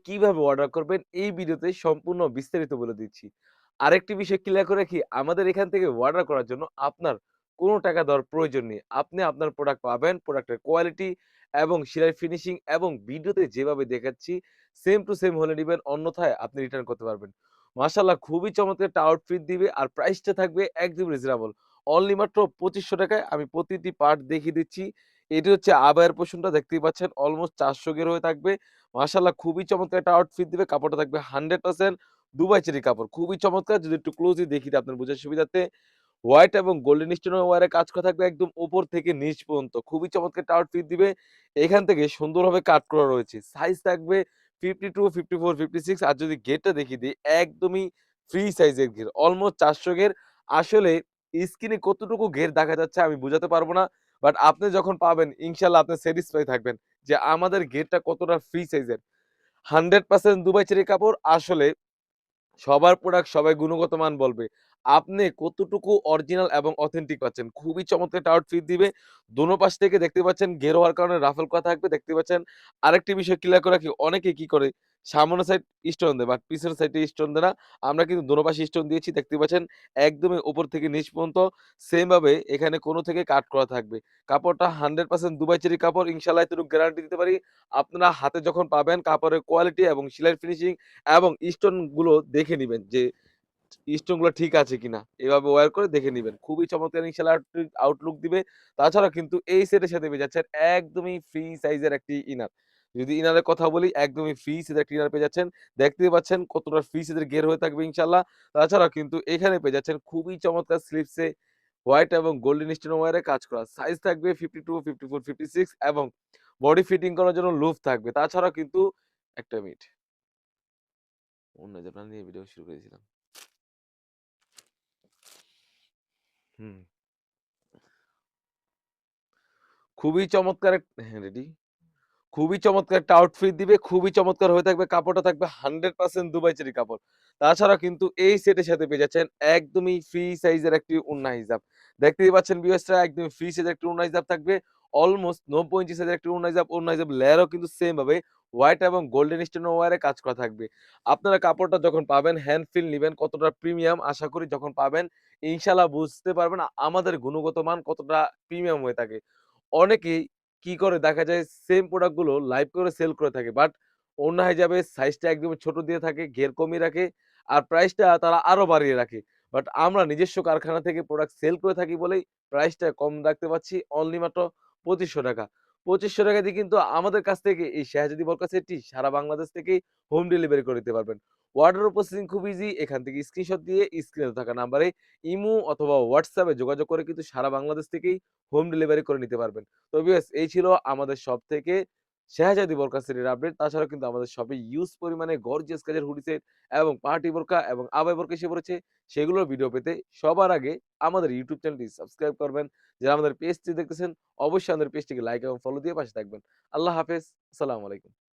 কিভাবে অর্ডার করবেন এই ভিডিওতে সম্পূর্ণ বিস্তারিত বলে দিচ্ছি। আরেকটি বিষয় ক্লিয়ার করে রাখি, আমাদের এখান থেকে অর্ডার করার জন্য আপনার কোনো টাকা দেওয়ার প্রয়োজন নেই। আপনি আপনার প্রোডাক্ট পাবেন, প্রোডাক্টের কোয়ালিটি এবং সেলাই ফিনিশিং এবং ভিডিওতে যেভাবে দেখাচ্ছি সেম টু সেম হলে নিবেন, অন্যথায় আপনি রিটার্ন করতে পারবেন। মাশাআল্লাহ খুবই চমৎকার একটা আউটফিট দিবে আর প্রাইসটা থাকবে একদম রিজনেবল। অনলি মাত্র ৳২৫০০ আমি প্রতিটি পার্ট দেখিয়ে দিচ্ছি। এটি হচ্ছে আবায়ার পোরশনটা দেখতেই পাচ্ছেন অলমোস্ট ৪০০ গের হয়ে থাকবে। মাশাআল্লাহ খুবই চমৎকার একটা আউটফিট দিবে। কাপড়টা থাকবে 100% দুবাই চেরি কাপড়। খুবই চমৎকার। যদি একটু ক্লোজলি দেখি আপনার বোঝার সুবিধার্থে, হোয়াইট এবং গোল্ডেন স্টোনের ওয়্যারে কাজ করা থাকবে একদম উপর থেকে নিচ পর্যন্ত। খুবই চমৎকার একটা আউটফিট দিবে। এখান থেকে সুন্দরভাবে কাট করা রয়েছে। সাইজ থাকবে 52, 54, 56 আর যদি ঘেরটা দেখিয়ে দিই একদমই ফ্রি সাইজের ঘের। অলমোস্ট ৪০০ ঘের। আসলে স্ক্রিনে কতটুকু ঘের দেখা যাচ্ছে আমি বুঝাতে পারব না। বাট আপনি যখন পাবেন ইনশাআল্লাহ আপনি স্যাটিসফাই থাকবেন যে আমাদের ঘেরটা কতটা ফ্রি সাইজের। 100% দুবাই চেরি কাপড়। আসলে সবার প্রোডাক্ট সবাই গুণগত মান বলবে। আপনি কতটুকু অরিজিনাল এবং অথেন্টিক পাচ্ছেন। খুবই চমৎকার একটা আউটফিট দিবে। দোনো পাশ থেকে দেখতে পাচ্ছেন ঘের হওয়ার কারণে রাফেল করা থাকবে। দেখতে পাচ্ছেন। আরেকটি বিষয় ক্লিয়ার করে রাখি, অনেকে কি করে সামনের সাইড স্টোন দেয় বাট পিছনের সাইডে স্টোন দেয় না। আমরা কিন্তু দোনো পাশে স্টোন দিয়েছি। দেখতে পাচ্ছেন একদমই উপর থেকে নিচ পর্যন্ত সেম ভাবে এখানে কোণ থেকে কাট করা থাকবে। কাপড়টা 100% দুবাই চেরি কাপড়। ইনশাআল্লাহ এতটুকু গ্যারান্টি দিতে পারি। আপনারা হাতে যখন পাবেন কাপড়ের কোয়ালিটি এবং সেলাই ফিনিশিং এবং স্টোন গুলো দেখে নিবেন যে স্টোন গুলো ঠিক আছে কিনা। এভাবে ওয়্যার করে দেখে নিবেন। খুবই চমৎকার ইনশাআল্লাহ আউটলুক দিবে। তাছাড়া কিন্তু এই সেটের সাথে পেয়ে যাচ্ছেন একদমই ফ্রি সাইজের একটি ইনার। যদি ইনারের কথা বলি একদমই ফ্রি সাইজের একটি ইনার পেয়ে যাচ্ছেন। দেখতেই পাচ্ছেন কতটা ফ্রি সাইজের ঘের হয়ে থাকবে ইনশাআল্লাহ। তাছাড়া কিন্তু এখানে পেয়ে যাচ্ছেন খুবই চমৎকার স্লিপসে হোয়াইট এবং গোল্ডেন স্টোন ওয়্যারে কাজ করা। সাইজ থাকবে 52, 54, 56 এবং বডি ফিটিং করার জন্য লুফ থাকবে। তাছাড়া কিন্তু একটা মিনিট। অন্য জায়গা নিয়ে ভিডিও শুরু করেছিলাম। হুম। খুবই চমৎকার হ্যাঁ, রেডি। খুবই চমৎকার একটা আউটফিট দিবে। খুবই চমৎকার হয়ে থাকবে। কাপড়টা থাকবে 100% দুবাই চেরি কাপড়। তাছাড়া কিন্তু এই সেটের সাথে পেয়ে যাচ্ছেন একদমই ফ্রি সাইজের একটি ওড়না হিজাব। দেখতেই পাচ্ছেন ভিউয়ার্সরা একদমই ফ্রি সাইজের একটি ওড়না হিজাব থাকবে। অলমোস্ট ৯০ ইঞ্চি সাইজের একটি ওড়না হিজাব। ওড়না হিজাব লেয়ারও কিন্তু সেম ভাবে হোয়াইট এবং গোল্ডেন স্টোন ওয়্যারে কাজ করা থাকবে। আপনারা কাপড়টা যখন পাবেন হ্যান্ড ফিল নিবেন কতটা প্রিমিয়াম আশা করি যখন পাবেন ইনশাআল্লাহ বুঝতে পারবেন আমাদের গুণগত মান কতটা প্রিমিয়াম হয়ে থাকে। অনেকেই কি করে দেখা যায় সেম প্রোডাক্ট গুলো লাইভ করে সেল করে থাকে। বাট ওড়না হিজাবের সাইজটা একদমই ছোট দিয়ে থাকে, ঘের কমিয়ে রাখে আর প্রাইসটা তারা আরো বাড়িয়ে রাখে। বাট আমরা নিজস্ব কারখানা থেকে প্রোডাক্ট সেল করে থাকি বলেই প্রাইসটা কম রাখতে পারছি অনলি মাত্র ৳২৫০০। ৳২৫০০ দিয়ে কিন্তু আমাদের কাছ থেকে এই শাহজাদি বরকা সেটটি সারা বাংলাদেশ থেকেই হোম ডেলিভারি করে দিতে পারবেন। অর্ডার প্রসেসিং খুব ইজি। এখান থেকে স্ক্রিনশট দিয়ে স্ক্রিনে থাকা নাম্বারে ইমো অথবা WhatsApp এ যোগাযোগ করে কিন্তু সারা বাংলাদেশ থেকেই হোম ডেলিভারি করে নিতে পারবেন। তো ভিউয়ার্স এই ছিল আমাদের শপ থেকে শাহজাদি বোরকা সেটের আপডেট। তাছাড়াও কিন্তু আমাদের শপে হিউজ পরিমাণে গর্জিয়াস কাজের হুডি সেট এবং পার্টি বোরকা এবং আবায়া বোরকা এসে পড়েছে। সেগুলোর ভিডিও পেতে সবার আগে আমাদের ইউটিউব চ্যানেলটি সাবস্ক্রাইব করবেন। যারা আমাদের পেজটি দেখতেছেন অবশ্যই আমাদের পেজটিকে লাইক এবং ফলো দিয়ে পাশে থাকবেন। আল্লাহ হাফেজ। আসসালামু আলাইকুম।